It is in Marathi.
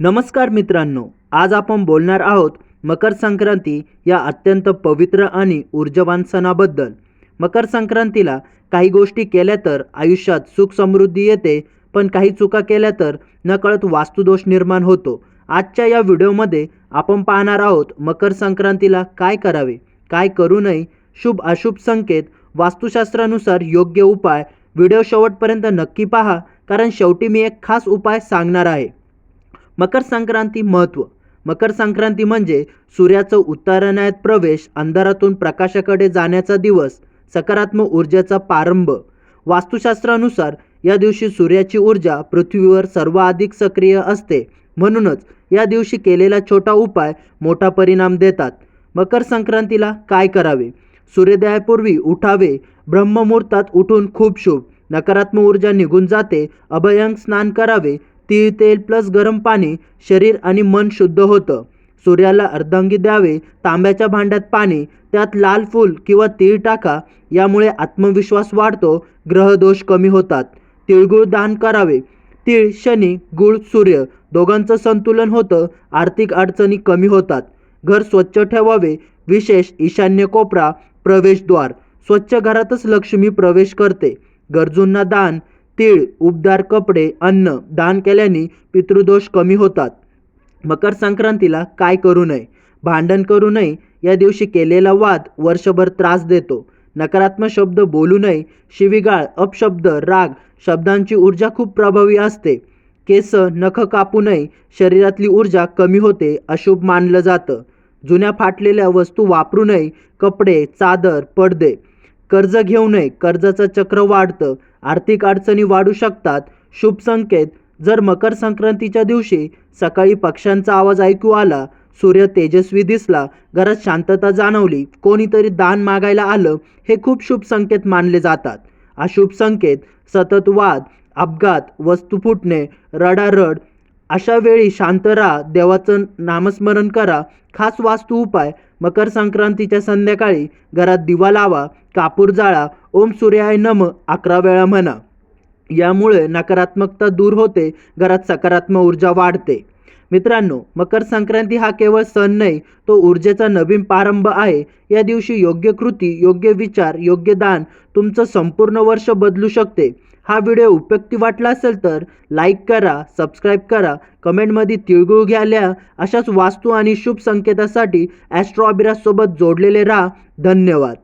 नमस्कार मित्रांनो, आज आपण बोलणार आहोत मकर संक्रांती या अत्यंत पवित्र आणि ऊर्जावान सणाबद्दल. मकर संक्रांतीला काही गोष्टी केल्या तर आयुष्यात सुख समृद्धी येते, पण काही चुका केल्या तर नकळत वास्तुदोष निर्माण होतो. आजच्या या व्हिडिओमध्ये आपण पाहणार आहोत मकर संक्रांतीला काय करावे, काय करू नये, शुभ अशुभ संकेत, वास्तुशास्त्रानुसार योग्य उपाय. व्हिडिओ शेवटपर्यंत नक्की पहा, कारण शेवटी मी एक खास उपाय सांगणार आहे. मकर संक्रांती महत्त्व. मकर संक्रांती म्हणजे सूर्याचं उत्तरायणात प्रवेश, अंधारातून प्रकाशाकडे जाण्याचा दिवस, सकारात्मक ऊर्जेचा प्रारंभ. वास्तुशास्त्रानुसार या दिवशी सूर्याची ऊर्जा पृथ्वीवर सर्वाधिक सक्रिय असते, म्हणूनच या दिवशी केलेला छोटा उपाय मोठा परिणाम देतात. मकर संक्रांतीला काय करावे? सूर्योदयापूर्वी उठावे. ब्रह्ममुहूर्तात उठून खूप शुभ. नकारात्मक ऊर्जा निघून जाते. अभ्यंग स्नान करावे. तीळ तेल प्लस गरम पाणी, शरीर आणि मन शुद्ध होतं. सूर्याला अर्धांगी द्यावे. तांब्याच्या भांड्यात पाणी, त्यात लाल फूल किंवा तीळ टाका. यामुळे आत्मविश्वास वाढतो, ग्रहदोष कमी होतात. तिळगुळ दान करावे. तीळ शनी, गुळ सूर्य दोघांचं संतुलन होतं, आर्थिक अडचणी कमी होतात. घर स्वच्छ ठेवावे, विशेष ईशान्य कोपरा, प्रवेशद्वार. स्वच्छ घरातच लक्ष्मी प्रवेश करते. गरजूंना दान. तीळ, उबदार कपडे, अन्न दान केल्याने पितृदोष कमी होतात. मकर संक्रांतीला काय करू नये? भांडण करू नये. या दिवशी केलेला वाद वर्षभर त्रास देतो. नकारात्मक शब्द बोलू नये. शिवीगाळ, अपशब्द, राग शब्दांची ऊर्जा खूप प्रभावी असते. केस, नख कापू नये. शरीरातली ऊर्जा कमी होते, अशुभ मानलं जातं. जुन्या फाटलेल्या वस्तू वापरू नये. कपडे, चादर, पडदे. कर्ज घेऊ नये. कर्जाचं चक्र वाढतं, आर्थिक अडचणी वाढू शकतात. शुभ संकेत. जर मकर संक्रांतीच्या दिवशी सकाळी पक्ष्यांचा आवाज ऐकू आला, सूर्य तेजस्वी दिसला, घरात शांतता जाणवली, कोणीतरी दान मागायला आलं, हे खूप शुभ संकेत मानले जातात. अशुभ संकेत. सतत वाद, अपघात, वस्तू फुटणे, रडारड. अशा वेळी शांत राहा, देवाचं नामस्मरण करा. खास वास्तू उपाय. मकर संक्रांतीच्या संध्याकाळी घरात दिवा लावा, कापूर जाळा, ओम सूर्याय नम 11 वेळा म्हणा. यामुळे नकारात्मकता दूर होते, घरात सकारात्मक ऊर्जा वाढते. मित्रांनो, मकर संक्रांती हा केवळ सण नाही, तो ऊर्जेचा नवीन प्रारंभ आहे. या दिवशी योग्य कृती, योग्य विचार, योग्य दान तुमचं संपूर्ण वर्ष बदलू शकते. हा व्हिडिओ उपयुक्त वाटला असेल तर लाईक करा, सबस्क्राईब करा, कमेंटमध्ये तिळगुळ घ्या. अशाच वास्तू आणि शुभ संकेतासाठी ॲस्ट्रो अभिराज सोबत जोडलेले राहा. धन्यवाद.